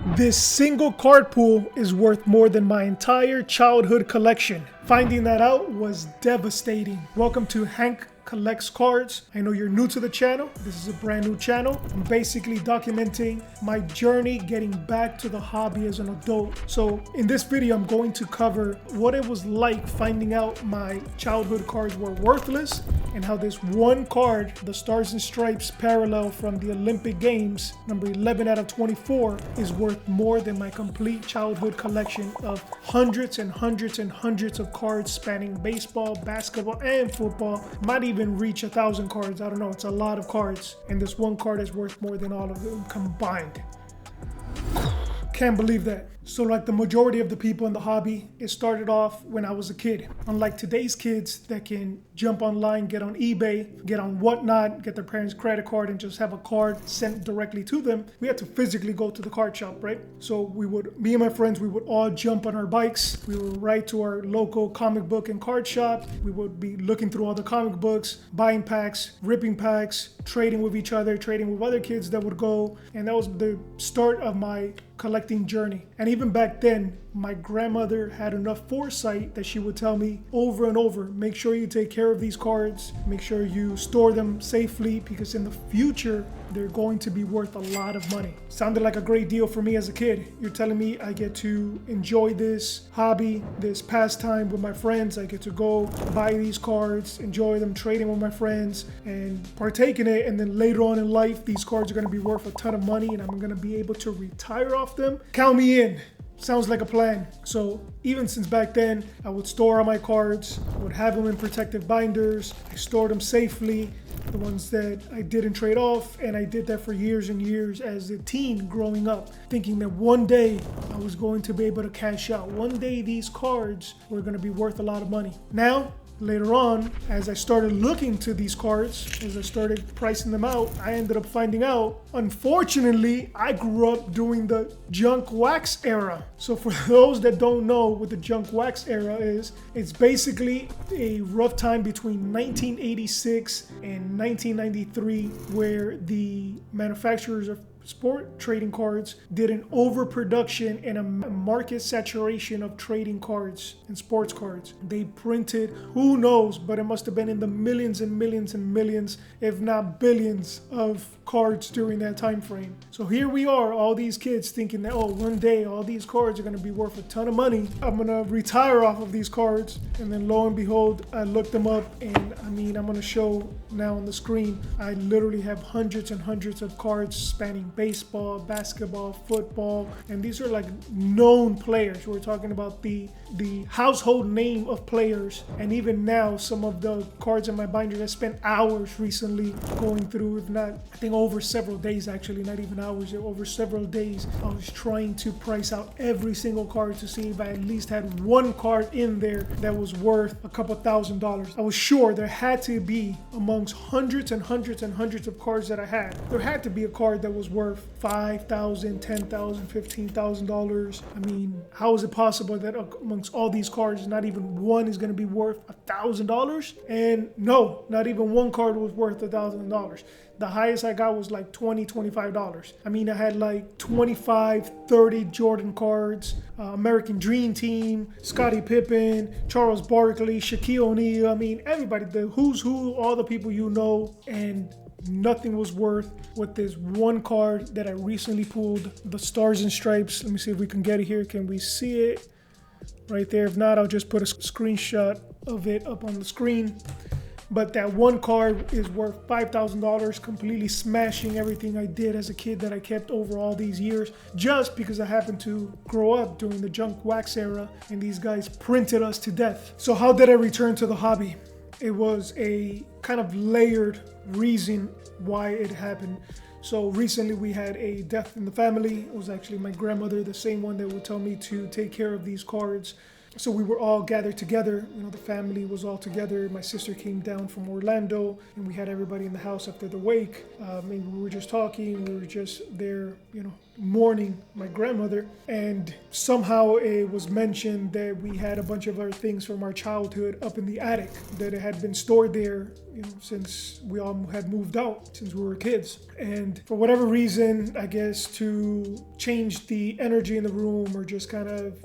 This single card pool is worth more than my entire childhood collection. Finding that out was devastating. Welcome to Hank Collects Cards. I know you're new to the channel. This is a brand new channel. I'm basically documenting my journey getting back to the hobby as an adult. So in this video, I'm going to cover what it was like finding out my childhood cards were worthless and how this one card, the Stars and Stripes parallel from the Olympic Games, number 11 out of 24, is worth more than my complete childhood collection of hundreds and hundreds and hundreds of cards spanning baseball, basketball, and football. Might even reach 1,000 cards. I don't know. It's a lot of cards. And this one card is worth more than all of them combined. Can't believe that. So like the majority of the people in the hobby, it started off when I was a kid. Unlike today's kids that can jump online, get on eBay, get on whatnot, get their parents' credit card and just have a card sent directly to them, we had to physically go to the card shop, right? So me and my friends, we would all jump on our bikes. We would ride to our local comic book and card shop. We would be looking through all the comic books, buying packs, ripping packs, trading with each other, trading with other kids that would go. And that was the start of my collecting journey. And even back then, my grandmother had enough foresight that she would tell me over and over, make sure you take care of these cards, make sure you store them safely, because in the future, they're going to be worth a lot of money. Sounded like a great deal for me as a kid. You're telling me I get to enjoy this hobby, this pastime with my friends. I get to go buy these cards, enjoy them, trading with my friends, and partake in it. And then later on in life, these cards are going to be worth a ton of money and I'm going to be able to retire off them. Count me in. Sounds like a plan. So even since back then, I would store all my cards, I would have them in protective binders. I stored them safely, the ones that I didn't trade off. And I did that for years and years as a teen growing up, thinking that one day I was going to be able to cash out. One day these cards were going to be worth a lot of money. Now, later on, as I started looking to these cards, as I started pricing them out, I ended up finding out, unfortunately, I grew up during the junk wax era. So for those that don't know what the junk wax era is, it's basically a rough time between 1986 and 1993 where the manufacturers of sport trading cards did an overproduction and a market saturation of trading cards and sports cards. They printed, who knows, but it must have been in the millions and millions and millions, if not billions, of cards during that time frame. So here we are, all these kids thinking that, oh, one day all these cards are going to be worth a ton of money. I'm going to retire off of these cards. And then lo and behold, I looked them up, and I'm going to show now on the screen, I literally have hundreds and hundreds of cards spanning baseball, basketball, football, and these are like known players. We're talking about the household name of players. And even now, some of the cards in my binder, I spent hours recently going through, if not, I think over several days, actually, not even hours, over several days. I was trying to price out every single card to see if I at least had one card in there that was worth a couple $1,000s. I was sure there had to be, amongst hundreds and hundreds and hundreds of cards that I had, there had to be a card that was worth $5,000, $10,000, $15,000. I mean, how is it possible that amongst all these cards, not even one is going to be worth $1,000? And no, not even one card was worth $1,000. The highest I got was like $20, $25. I mean, I had like 25, 30 Jordan cards, American Dream Team, Scottie Pippen, Charles Barkley, Shaquille O'Neal. I mean, everybody, the who's who, all the people you know, and nothing was worth with this one card that I recently pulled, the Stars and Stripes. Let me see if we can get it here. Can we see it? Right there. If not, I'll just put a screenshot of it up on the screen. But that one card is worth $5,000, completely smashing everything I did as a kid that I kept over all these years, just because I happened to grow up during the junk wax era and these guys printed us to death. So how did I return to the hobby? It was a kind of layered reason why it happened. So recently we had a death in the family. It was actually my grandmother, the same one that would tell me to take care of these cards. So we were all gathered together, the family was all together. My sister came down from Orlando and we had everybody in the house after the wake. Maybe we were just talking, we were just there, mourning my grandmother, and somehow it was mentioned that we had a bunch of our things from our childhood up in the attic, that it had been stored there, since we all had moved out, since we were kids. And for whatever reason, I guess to change the energy in the room, or just kind of,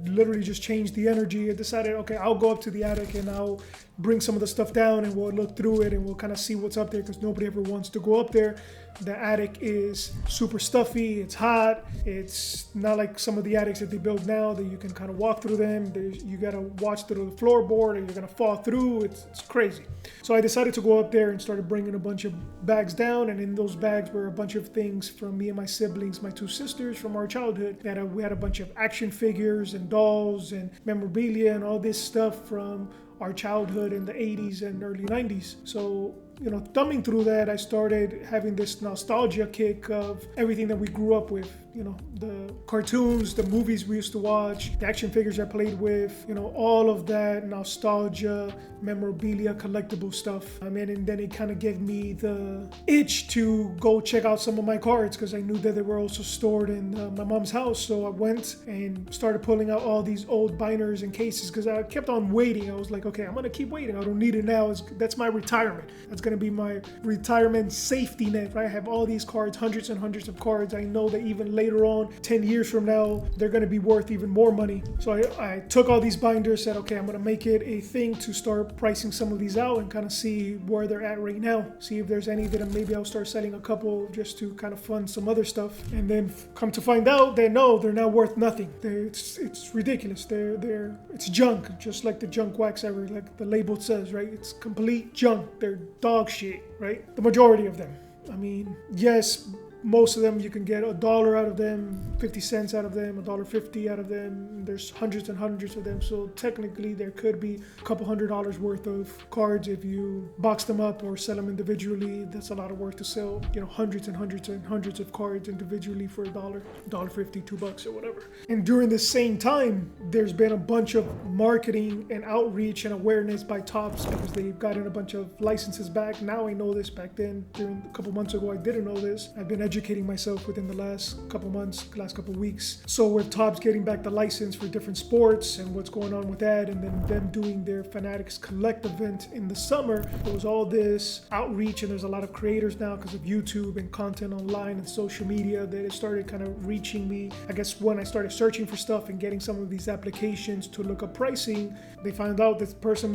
literally just change the energy, I decided, okay, I'll go up to the attic and I'll bring some of the stuff down and we'll look through it and we'll kind of see what's up there, because nobody ever wants to go up there. The attic is super stuffy, it's hot, it's not like some of the attics that they build now that you can kind of walk through them. You gotta watch through the floorboard and you're gonna fall through. It's crazy. So I decided to go up there and started bringing a bunch of bags down, and in those bags were a bunch of things from me and my siblings, my two sisters, from our childhood. We had a bunch of action figures and dolls and memorabilia and all this stuff from our childhood in the 80s and early 90s. So, thumbing through that, I started having this nostalgia kick of everything that we grew up with. The cartoons, the movies we used to watch, the action figures I played with, all of that nostalgia, memorabilia, collectible stuff. And then it kind of gave me the itch to go check out some of my cards, because I knew that they were also stored in my mom's house. So I went and started pulling out all these old binders and cases, because I kept on waiting. I was like, okay, I'm going to keep waiting. I don't need it now. That's my retirement. That's going to be my retirement safety net, right? I have all these cards, hundreds and hundreds of cards. I know that even later on, 10 years from now, they're going to be worth even more money. So I took all these binders, said, okay, I'm going to make it a thing to start pricing some of these out and kind of see where they're at right now. See if there's any that maybe I'll start selling a couple just to kind of fund some other stuff. And then come to find out that no, they're not worth nothing. It's ridiculous. It's junk, just like the junk wax ever, like the label says, right? It's complete junk. They're dog shit, right? The majority of them. I mean, yes, most of them you can get $1 out of them, 50 cents out of them, $1.50 out of them. There's hundreds and hundreds of them. So technically there could be a couple $100 worth of cards if you box them up or sell them individually. That's a lot of work to sell, hundreds and hundreds and hundreds of cards individually for $1, $1.50, $2 or whatever. And during the same time, there's been a bunch of marketing and outreach and awareness by Topps, because they've gotten a bunch of licenses back. Now I know this. Back then, during a couple months ago, I didn't know this. I've been educating myself within the last couple months, last couple weeks. So with Topps getting back the license for different sports and what's going on with that, and then them doing their Fanatics Collect event in the summer, there was all this outreach, and there's a lot of creators now because of YouTube and content online and social media that it started kind of reaching me. I guess when I started searching for stuff and getting some of these applications to look up pricing, they found out this person,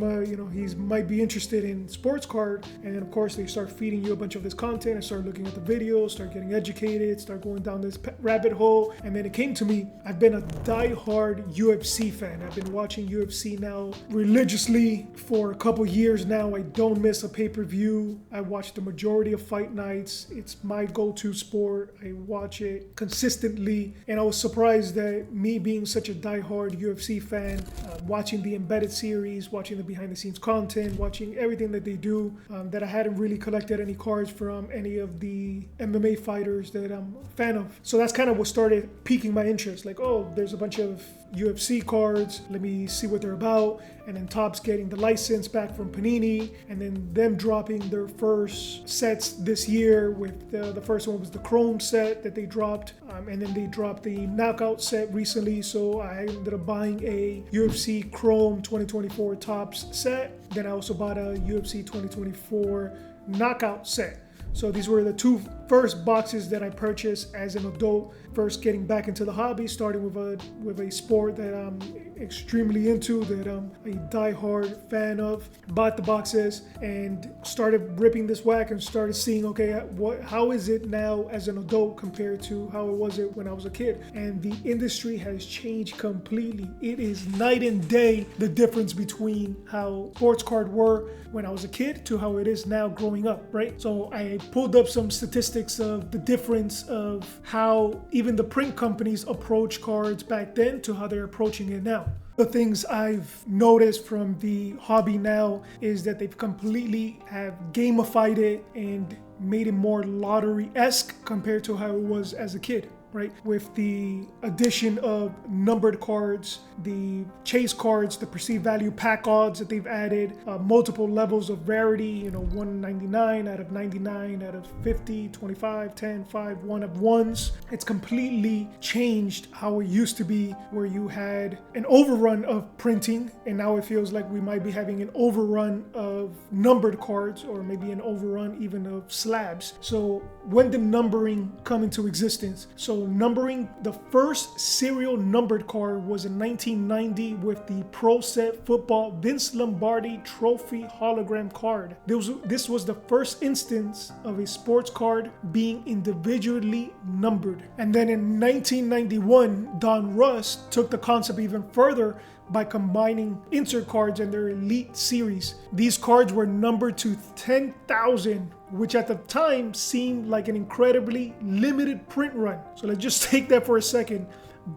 he might be interested in sports card, and then of course they start feeding you a bunch of this content and start looking at the videos, start getting educated, start going down this rabbit hole. And then it came to me, I've been a die-hard UFC fan. I've been watching UFC now religiously for a couple years now. I don't miss a pay-per-view. I watch the majority of fight nights. It's my go-to sport. I watch it consistently, and I was surprised that me being such a die-hard UFC fan, watching the embedded series, watching the behind-the-scenes content, watching everything that they do, that I hadn't really collected any cards from any of the MMA fighters that I'm a fan of. So that's kind of what started piquing my interest. Like, oh, there's a bunch of UFC cards. Let me see what they're about. And then Topps getting the license back from Panini, and then them dropping their first sets this year. With the first one was the Chrome set that they dropped, and then they dropped the Knockout set recently. So I ended up buying a UFC Chrome 2024 Topps set. Then I also bought a UFC 2024 Knockout set. So these were the two first boxes that I purchased as an adult, first getting back into the hobby, starting with a sport that I'm extremely into, that I'm a die-hard fan of. Bought the boxes and started ripping this whack and started seeing, okay, how is it now as an adult compared to how it was when I was a kid? And the industry has changed completely. It is night and day, the difference between how sports cards were when I was a kid to how it is now growing up, right? So I pulled up some statistics of the difference of how even the print companies approach cards back then to how they're approaching it now. The things I've noticed from the hobby now is that they've completely have gamified it and made it more lottery-esque compared to how it was as a kid. right? With the addition of numbered cards, the chase cards, the perceived value pack odds that they've added, multiple levels of rarity, 199 out of 99 out of 50, 25, 10, 5, 1 of ones. It's completely changed how it used to be, where you had an overrun of printing, and now it feels like we might be having an overrun of numbered cards, or maybe an overrun even of slabs. So when did numbering come into existence? So numbering, the first serial numbered card was in 1990 with the Pro Set Football Vince Lombardi Trophy hologram card. This was the first instance of a sports card being individually numbered. And then in 1991, Don Russ took the concept even further by combining insert cards and their Elite series. These cards were numbered to 10,000, which at the time seemed like an incredibly limited print run. So let's just take that for a second.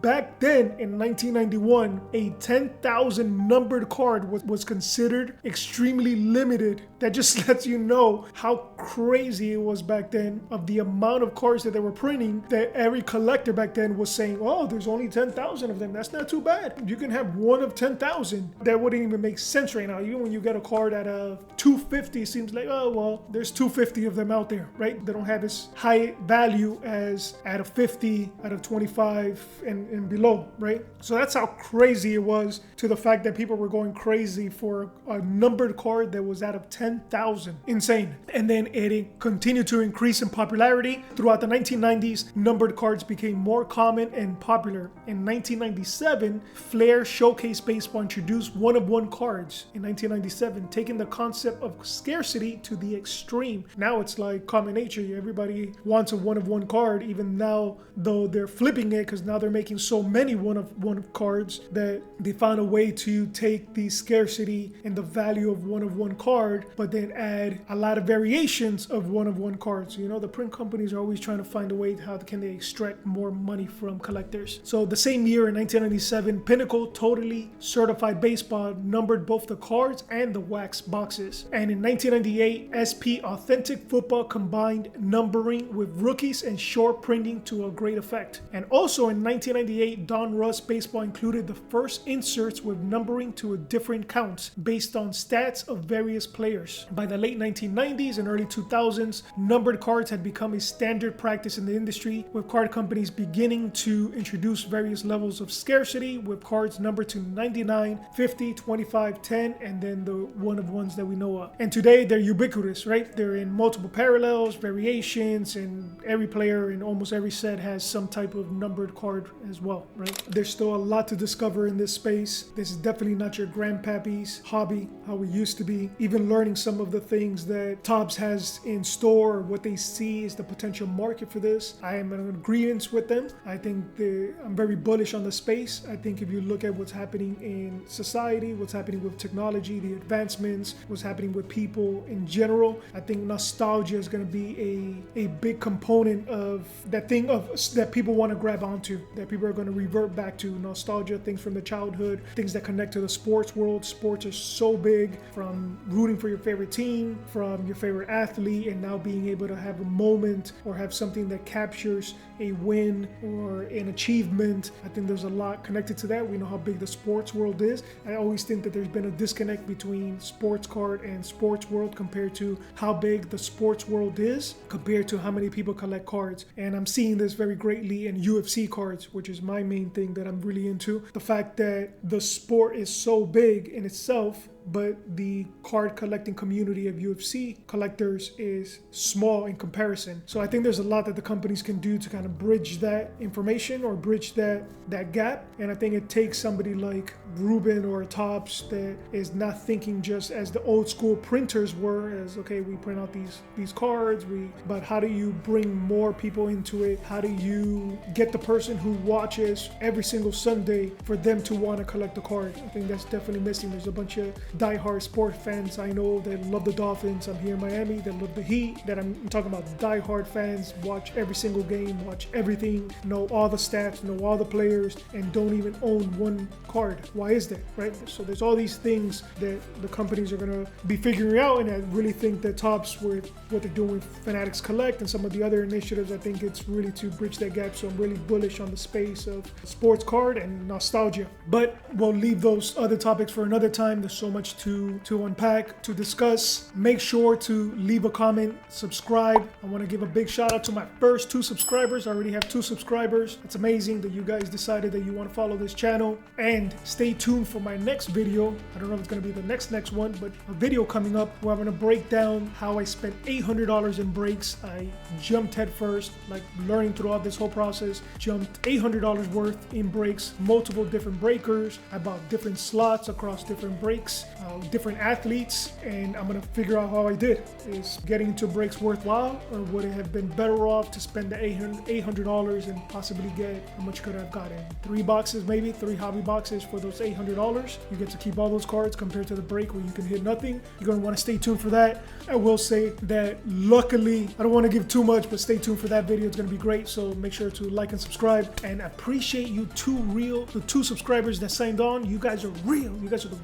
Back then in 1991, a 10,000 numbered card was considered extremely limited. That just lets you know how crazy it was back then, of the amount of cards that they were printing, that every collector back then was saying, oh, there's only 10,000 of them. That's not too bad. You can have one of 10,000. That wouldn't even make sense right now. Even when you get a card at a 250, it seems like, oh, well, there's 250 of them out there, right? They don't have as high value as at a 50, out of 25, and below, right? So that's how crazy it was, to the fact that people were going crazy for a numbered card that was out of 10,000. Insane. And then it continued to increase in popularity. Throughout the 1990s, numbered cards became more common and popular. In 1997, Flair Showcase Baseball introduced one-of-one cards in 1997, taking the concept of scarcity to the extreme. Now it's like common nature. Everybody wants a one-of-one card, even now, though they're flipping it, because now they're making so many one-of-one cards that they found a way to take the scarcity and the value of one-of-one card, but then add a lot of variations of one-of-one cards. The print companies are always trying to find a way how can they extract more money from collectors. So the same year in 1997, Pinnacle Totally Certified Baseball numbered both the cards and the wax boxes. And in 1998, SP Authentic Football combined numbering with rookies and short printing to a great effect. And also in 1998, Don Russ Baseball included the first inserts with numbering to a different counts based on stats of various players. By the late 1990s and early 2000s, numbered cards had become a standard practice in the industry, with card companies beginning to introduce various levels of scarcity, with cards numbered to 99, 50, 25, 10, and then the one-of-ones that we know of. And today they're ubiquitous, right? They're in multiple parallels, variations, and every player in almost every set has some type of numbered card as well, right? There's still a lot to discover in this space. This is definitely not your grandpappy's hobby, how it used to be. Even learning some of the things that Topps has in store, or what they see is the potential market for this, I am in agreement with them. I think I'm very bullish on the space. I think if you look at what's happening in society, what's happening with technology, the advancements, what's happening with people in general, I think nostalgia is going to be a big component of that thing that people want to grab onto, that people are going to revert back to. Nostalgia, things from the childhood, things that connect to the sports world. Sports are so big, from rooting for your favorite team, from your favorite athlete, and now being able to have a moment or have something that captures a win or an achievement. I think there's a lot connected to that. We know how big the sports world is. I always think that there's been a disconnect between sports card and sports world compared to how big the sports world is compared to how many people collect cards. And I'm seeing this very greatly in UFC cards, which is my main thing that I'm really into. The fact that the sport is so big in itself, but the card collecting community of UFC collectors is small in comparison. So I think there's a lot that the companies can do to kind of bridge that information or bridge that gap. And I think it takes somebody like Ruben or Topps that is not thinking just as the old school printers were, as okay, we print out these cards, but how do you bring more people into it? How do you get the person who watches every single Sunday for them to want to collect a card? I think that's definitely missing. There's a bunch of diehard sports fans I know that love the Dolphins. I'm here in Miami that love the Heat. That I'm talking about diehard fans, watch every single game, watch everything, know all the stats, know all the players, and don't even own one card. Why is that, right? So there's all these things that the companies are gonna be figuring out, and I really think that Topps with what they're doing with Fanatics Collect and some of the other initiatives, I think it's really to bridge that gap. So I'm really bullish on the space of sports card and nostalgia. But we'll leave those other topics for another time. There's so much to unpack, to discuss. Make sure to leave a comment, subscribe. I want to give a big shout out to my first 2 subscribers. I already have 2 subscribers. It's amazing that you guys decided that you want to follow this channel. And stay tuned for my next video. I don't know if it's going to be the next one, but a video coming up where I'm going to break down how I spent $800 in breaks. I jumped head first, like learning throughout this whole process, jumped $800 worth in breaks, multiple different breakers. I bought different slots across different breaks, different athletes, and I'm gonna figure out how I did. Is getting into breaks worthwhile, or would it have been better off to spend the $800 and possibly get, how much could I have gotten? 3 boxes, maybe 3 hobby boxes for those $800. You get to keep all those cards compared to the break where you can hit nothing. You're gonna want to stay tuned for that. I will say that luckily, I don't want to give too much, but stay tuned for that video. It's gonna be great. So make sure to like and subscribe, and appreciate you the 2 subscribers that signed on. You guys are real. You guys are the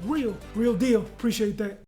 real deal. Appreciate that.